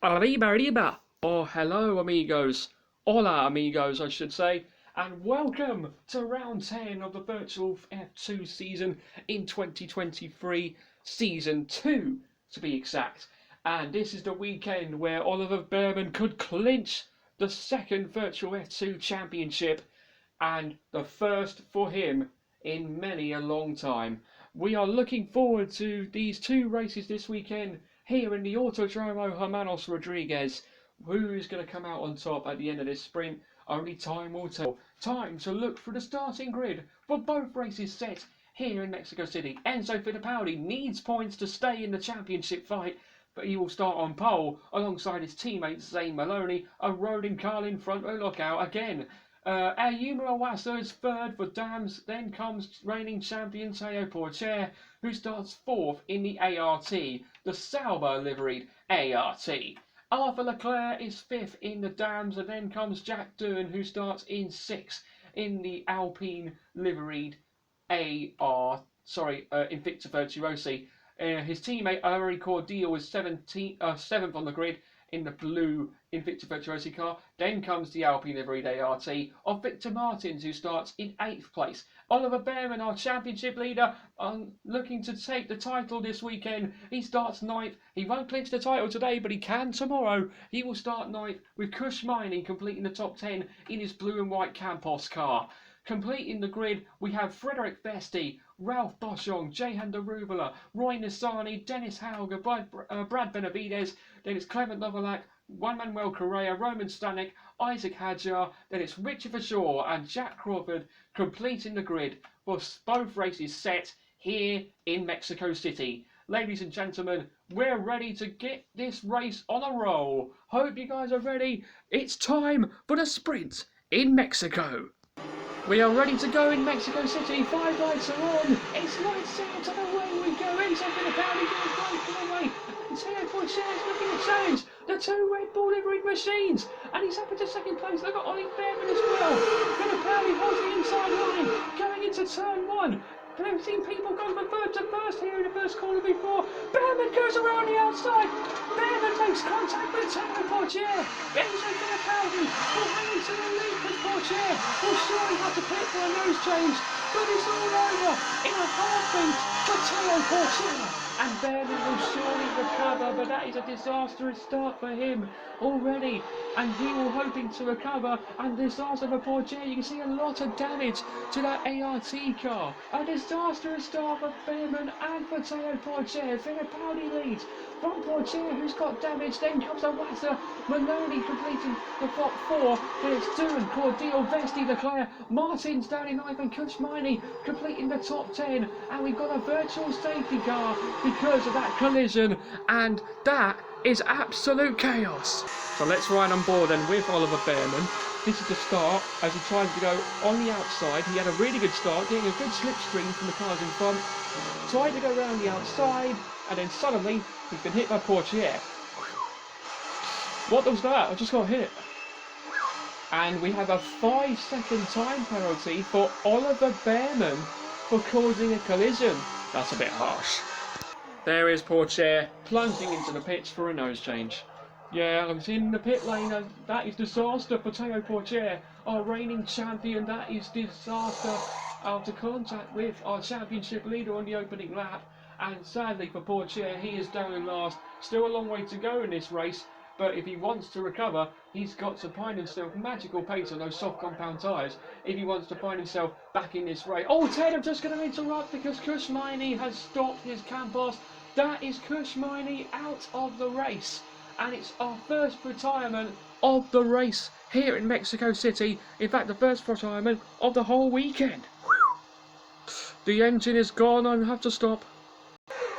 Arriba, arriba! Oh, hello, amigos. Hola, amigos, I should say. And welcome to round 10 of the virtual F2 season in 2023, season 2 to be exact. And this is the weekend where Oliver Bearman could clinch the second virtual F2 championship and the first for him in many a long time. We are looking forward to these two races this weekend here in the Autodromo Hermanos Rodriguez. Who is going to come out on top at the end of this sprint? Only time will tell. Time to look through the starting grid for both races set here in Mexico City. Enzo Fittipaldi needs points to stay in the championship fight, but he will start on pole alongside his teammate Zane Maloney, a Rodin Carlin front row lockout again. Ayumu Iwasa is third for Dams. Then comes reigning champion Teo Porcher, who starts fourth in the ART, the Sauber liveried ART. Arthur Leclerc is fifth in the Dams, and then comes Jack Doohan, who starts in sixth in the Alpine liveried Invicta Virtuosi. His teammate Ari Cordial is seventh on the grid in the blue Invicta Virtuosi car. Then comes the Alpine liveried ART of Victor Martins, who starts in 8th place. Oliver Bearman, our championship leader, looking to take the title this weekend. He starts 9th. He won't clinch the title today, but he can tomorrow. He will start 9th with Kush Mining completing the top 10 in his blue and white Campos car. Completing the grid, we have Frederick Vesti, Ralph Boschong, Jehan Darubala, Roy Nissani, Dennis Hauger, Brad Benavides, then it's Clement Novalak, Juan Manuel Correa, Roman Stanek, Isaac Hadjar, then it's Richard Verschaw and Jack Crawford completing the grid for both races set here in Mexico City. Ladies and gentlemen, we're ready to get this race on a roll. Hope you guys are ready. It's time for the sprint in Mexico. We are ready to go in Mexico City. 5 lights are on. It's lights out and away we go. Enzo Fittipaldi goes right for the way. And Teo Porcher is looking to challenge the two Red Bull liveried machines. And he's up into second place. They've got Ollie Bearman as well. Fittipaldi holds the inside line. Going into turn 1. I've seen people go from third to first here in the first corner before. Bearman goes around the outside. Bearman makes contact with Teo Porcher. Enzo Fittipaldi will hang into the lead with Porcher. Will surely have to pit for a nose change. But it's all over in a heartbeat for Teo Porcher. And Bearman will surely recover, but that is a disastrous start for him already. And he will hoping to recover, and disaster for Porcher. You can see a lot of damage to that ART car. A disastrous start for Bearman and for Teo Porcher. Fittipaldi leads from Porcher, who's got damage. Then comes Iwasa, Maloney completing the top 4. Then it's Doohan, Cordial, Vesti, Leclerc, Martins down in 9th, and Kushmini completing the top 10. And we've got a virtual safety car because of that collision, and that is absolute chaos. So let's ride on board then with Oliver Bearman. This is the start as he tries to go on the outside. He had a really good start, getting a good slipstream from the cars in front. Tried to go around the outside, and then suddenly he's been hit by Porcher. What was that? I just got hit. And we have a 5-second time penalty for Oliver Bearman for causing a collision. That's a bit harsh. There is Porcher plunging into the pits for a nose change. Yeah, I'm in the pit lane, and that is disaster for Teo Porcher, our reigning champion. That is disaster after contact with our championship leader on the opening lap. And sadly for Porcher, he is down in last. Still a long way to go in this race, but if he wants to recover, he's got to find himself magical pace on those soft compound tyres if he wants to find himself back in this race. Oh, Ted, I'm just going to interrupt because Kushmini has stopped his Campos. That is Kushmini out of the race. And it's our first retirement of the race here in Mexico City. In fact, the first retirement of the whole weekend. The engine is gone, I have to stop.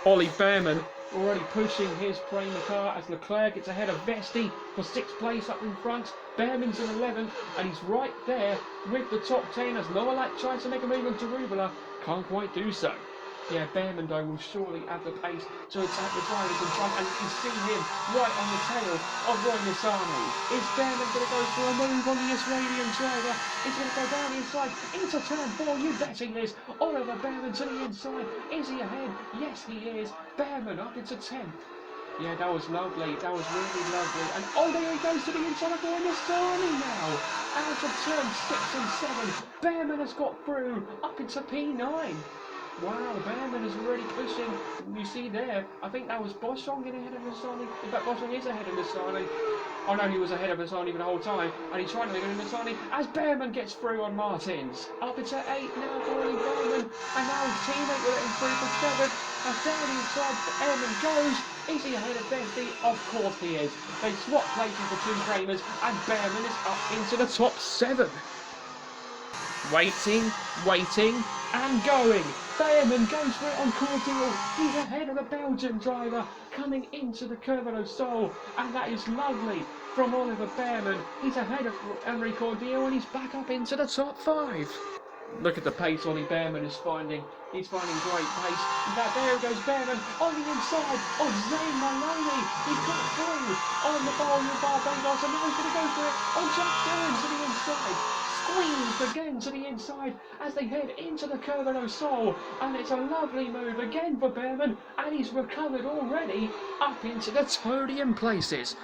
Ollie Bearman already pushing his Prema car as Leclerc gets ahead of Vesti for 6th place up in front. Bearman's in 11th, and he's right there with the top 10 as Novalak tries to make a move on Darubala. Can't quite do so. Yeah, Bearman though will surely have the pace to attack the drivers in front, and you can see him right on the tail of Roy Nissani. Is Bearman going to go for a move on the Israeli driver? He's going to go down the inside into turn 4. You betting this? Oliver Bearman to the inside. Is he ahead? Yes, he is. Bearman up into 10th. Yeah, that was lovely. That was really lovely. And oh, there he goes to the inside of Nastani now. Out of turn 6 and 7. Bearman has got through up into P9. Wow, Bearman is really pushing. You see there, I think that was Boschong in ahead of Nastani. In fact, Boschong is ahead of Nastani. Oh no, he was ahead of Nastani for the whole time. And he's trying to make it Nastani as Bearman gets through on Martins. Up into 8 now for Ollie Bearman. And now his teammate will let him through for 7. As down the inside Bearman goes. Is he ahead of Bentley? Of course he is. They swap places for 2 framers and Bearman is up into the top 7. Waiting, and going. Bearman goes for it on Cordial. He's ahead of the Belgian driver coming into the Curva do Sol, and that is lovely from Oliver Bearman. He's ahead of Henry Cordial and he's back up into the top 5. Look at the pace Ollie Bearman is finding. He's finding great pace. In fact, there goes Bearman on the inside of Zane Maloney. He's got through on the Barbados and now he's going to go for it on Jack Dillon to the inside. Squeezed again to the inside as they head into the Curva do Sol, and it's a lovely move again for Bearman, and he's recovered already up into the podium places.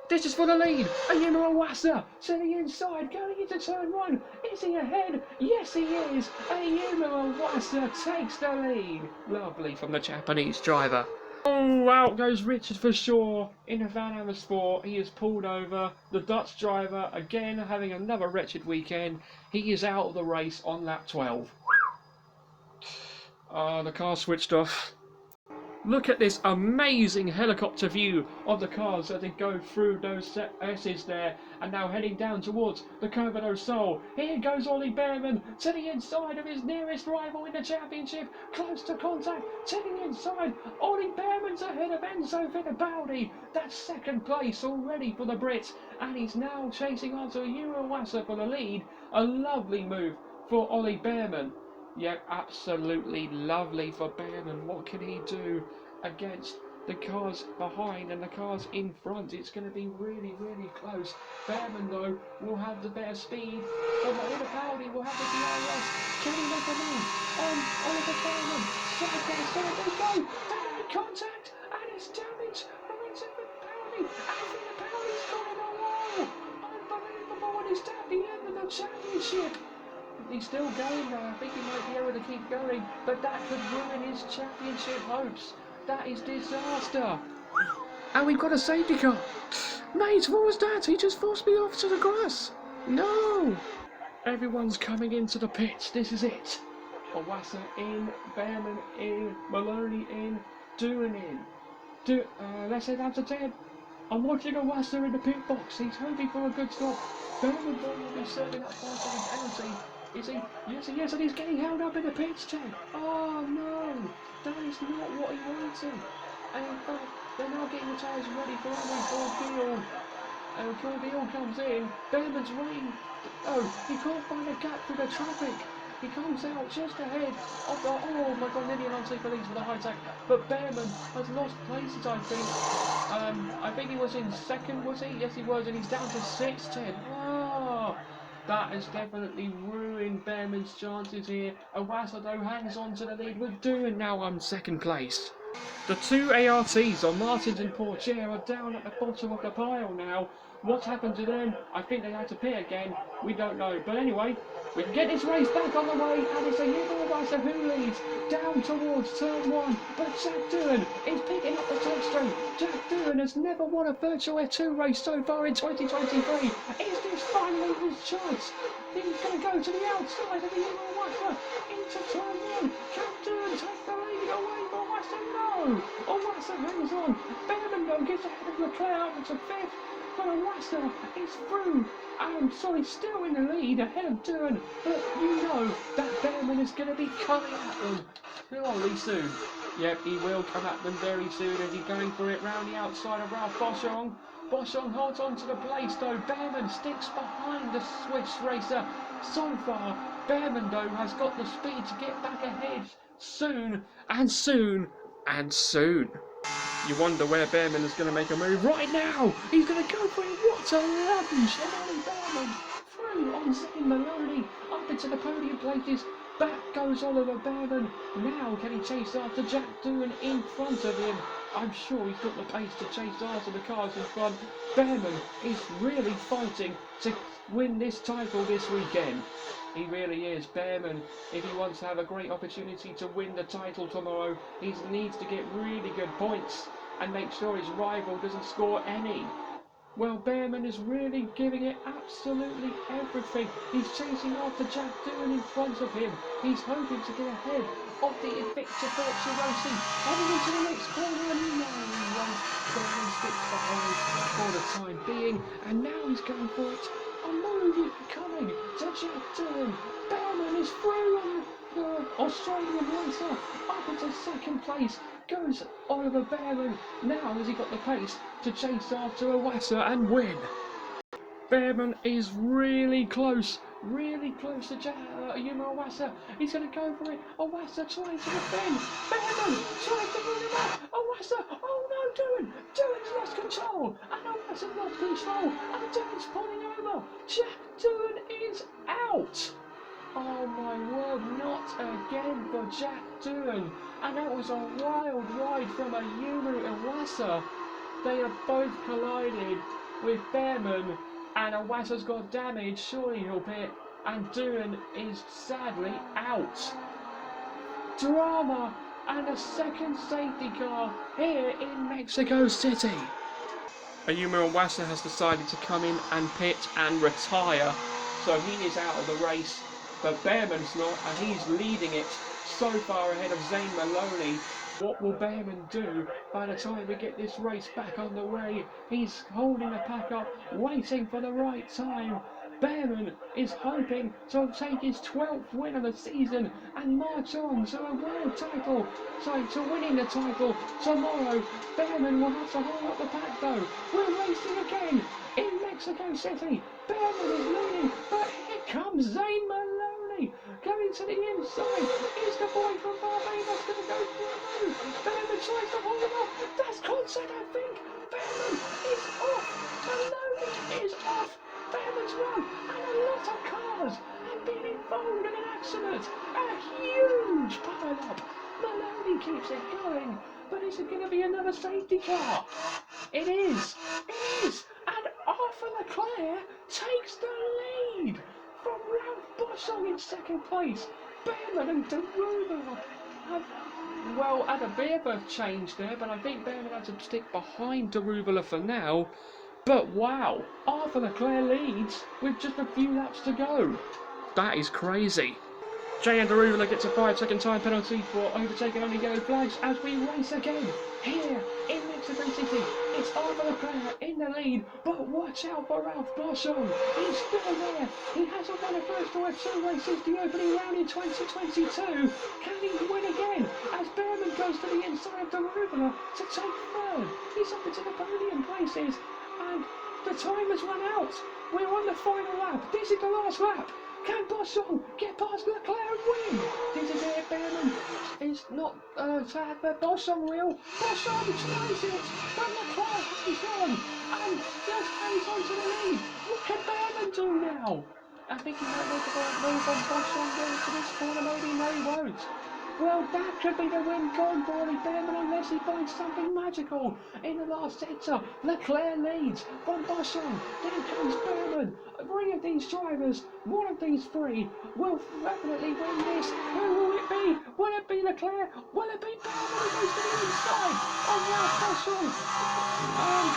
This is for the lead. Ayumu Iwasa to the inside, going into turn 1. Is he ahead? Yes, he is. Ayumu Iwasa takes the lead. Lovely from the Japanese driver. Oh, out goes Richard for sure in the Van Amersfoort. He is pulled over. The Dutch driver, again, having another wretched weekend. He is out of the race on lap 12. The car switched off. Look at this amazing helicopter view of the cars as they go through those S's there and now heading down towards the Curva do Sol. Here goes Ollie Bearman to the inside of his nearest rival in the championship, close to contact to the inside. Ollie Bearman's ahead of Enzo Fittipaldi. That's second place already for the Brits, and he's now chasing onto Ayumu Iwasa for the lead. A lovely move for Ollie Bearman. Yeah, absolutely lovely for Bearman. What can he do against the cars behind and the cars in front? It's going to be really, really close. Bearman, though, will have the better speed. Fittipaldi will have the DRS. Can he make a move on Oliver Bearman? Side they go. Direct contact, and it's damage from Fittipaldi. And Fittipaldi's got it on wall. Unbelievable, and it's at the end of the championship. He's still going now. I think he might be able to keep going, but that could ruin his championship hopes. That is disaster. And we've got a safety car. Mate, what was that? He just forced me off to the grass. No. Everyone's coming into the pits. This is it. Iwasa in, Bearman in, Maloney in, Doohan in. Let's head down to 10. I'm watching Iwasa in the pit box. He's hoping for a good stop. Bearman will be serving up for a penalty. Is he? Yes, he is, and he's getting held up in the pits, Ted. Oh no, that is not what he wanted. And in fact, they're now getting the tyres ready for Cordial. And Cordial comes in. Bearman's waiting. Oh, he can't find a gap through the traffic. He comes out just ahead of the. Oh my God, nearly an unsafe release for the high tech. But Bearman has lost places, I think. I think he was in second, was he? Yes, he was, and he's down to 6th, Ted. Oh. That has definitely ruined Bearman's chances here. Iwasa, though, hangs on to the lead with Doohan now on second place. The 2 ARTs on Martins and Pourchaire are down at the bottom of the pile now. What's happened to them? I think they had to pit again. We don't know. But anyway, we can get this race back on the way, and it's Ayumu Iwasa who leads down towards turn 1. But Jack Doohan is picking up the top straight. Jack Doohan has never won a Virtual F2 race so far in 2023. Is this finally his chance? He's going to go to the outside of Ayumu Iwasa into turn 1. Can Doohan take the lead away from Iwasa? No! Iwasa hangs on. Bearman, though, gets ahead of Leclerc up to 5th. But Iwasa is through. Still in the lead ahead of Doohan, but you know that Bearman is going to be coming at them surely soon. Yep, he will come at them very soon as he's going for it round the outside of Ralph Boschong. Boschong holds on to the place though. Bearman sticks behind the Swiss racer. So far, Bearman though has got the speed to get back ahead soon and soon and soon. You wonder where Bearman is going to make a move right now. He's going to go for it. What a lunge! And Ollie Bearman through on Zane Maloney up into the podium places. Back goes Oliver Bearman. Now can he chase after Jack Doohan in front of him? I'm sure he's got the pace to chase after the cars in front. Bearman is really fighting to win this title this weekend. He really is. Bearman, if he wants to have a great opportunity to win the title tomorrow, he needs to get really good points and make sure his rival doesn't score any. Well, Bearman is really giving it absolutely everything. He's chasing after Jack Doohan in front of him. He's hoping to get ahead of the Invicta Virtuosi. Heading into the next corner, and no, Bearman sticks behind for the time being, and now he's going for it. A move coming to Jack Doohan. Bearman is through on the Australian racer. Up into second place goes Oliver Bearman. Now has he got the pace to chase after Iwasa and win. Bearman is really close to Yuma Iwasa. He's going to go for it. Iwasa trying to defend. Bearman trying to bring him up. Iwasa, oh no, Doohan's lost control. And Iwasa's lost control. And Doohan's pulling over. Jack Doohan is out. Oh my word, not again for Jack Doohan. And that was a wild ride from a Yuma Iwasa. They have both collided with Bearman, and Iwasa's got damage, surely he'll bit, and Doohan is sadly out. Drama and a second safety car here in Mexico City. Ayumu Iwasa has decided to come in and pit and retire, so he is out of the race, but Bearman's not, and he's leading it so far ahead of Zane Maloney. What will Bearman do by the time we get this race back underway? He's holding the pack up, waiting for the right time. Bearman is hoping to take his 12th win of the season and march on to a world title. So to winning the title tomorrow. Bearman will have to hold up the pack though. We're racing again in Mexico City. Bearman is leading, but here comes Zane Maloney going to the inside. Is the boy from Barbados going to go for a move? Bearman tries to hold him up. That's contact, I think. Bearman is off. Maloney is off. Bearman's won, and a lot of cars have been involved in an accident. A huge pile-up. Maloney keeps it going, but is it going to be another safety car? It is. And Arthur Leclerc takes the lead from Ralph Boschung in second place. Bearman and Daruba have, well, had a bit of a change there, but I think Bearman had to stick behind Darubala for now. But wow, Arthur Leclerc leads with just a few laps to go. That is crazy. Jay and Darubala gets a 5-second time penalty for overtaking only yellow flags as we race again here in Mexico City. It's Arthur Leclerc in the lead, but watch out for Ralph Boschung. He's still there. He hasn't won a first or a two-way since the opening round in 2022. Can he win again as Bearman goes to the inside of Darubala to take third? He's up into the podium places. And the time has run out. We're on the final lap. This is the last lap. Can Boschung get past Leclerc and win? This is it, Bearman. It's not sad, but Boschung will. Boschung tries it, but Leclerc hangs on and just hangs on to the lead. What can Bearman do now? I think he might make a bad move on Boschung going to this corner. Maybe, no, he won't. Well, that could be the win gone for Bearman unless he finds something magical in the last sector. Leclerc leads from Boschung. Then comes Bearman. Three of these drivers, one of these three, will definitely win this. Who will it be? Will it be Leclerc? Will it be Bearman who goes to the inside of Ralph Boschung?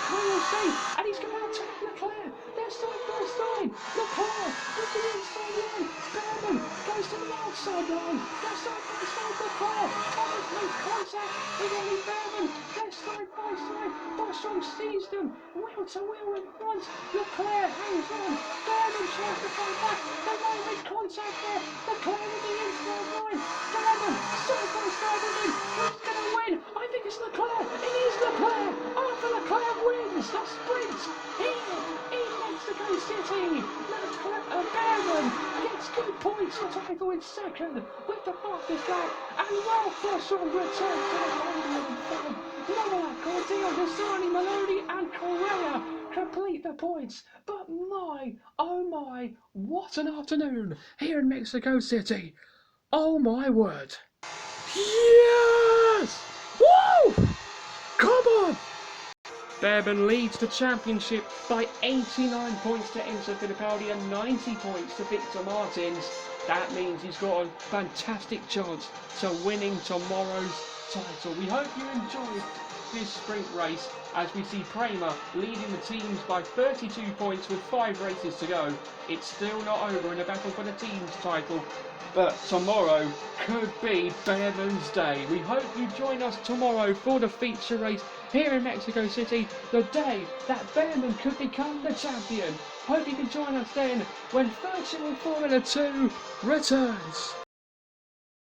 We will see. And he's going to attack Leclerc. They're side by side. Leclerc is the inside line. Bearman goes to the outside line. They're side by side. Leclerc obviously contact with Ollie Bearman. They're side by side. Boschung sees them wheel to wheel in front. Leclerc hangs on. Bearman tries to fight back. They won't make contact there. Leclerc with the inside line. Bearman side by side with him. Who's going to win? I think it's Leclerc. It is Leclerc. Arthur Leclerc wins the sprint here in Mexico City. Bearman gets 2 points for title in second with the fastest lap, and Ralph Boschung returns to the podium from Lola, Cordia, Visani, Maloney and Correa complete the points. But my, oh my, what an afternoon here in Mexico City. Oh my word. Yes! Woo! Come on! Bearman leads the championship by 89 points to Enzo Fittipaldi and 90 points to Victor Martins. That means he's got a fantastic chance to winning tomorrow's title. We hope you enjoyed this sprint race as we see Prema leading the teams by 32 points with 5 races to go. It's still not over in the battle for the team's title, but tomorrow could be Bearman's day. We hope you join us tomorrow for the feature race here in Mexico City, the day that Bearman could become the champion. Hope you can join us then when Virtual Formula 2 returns.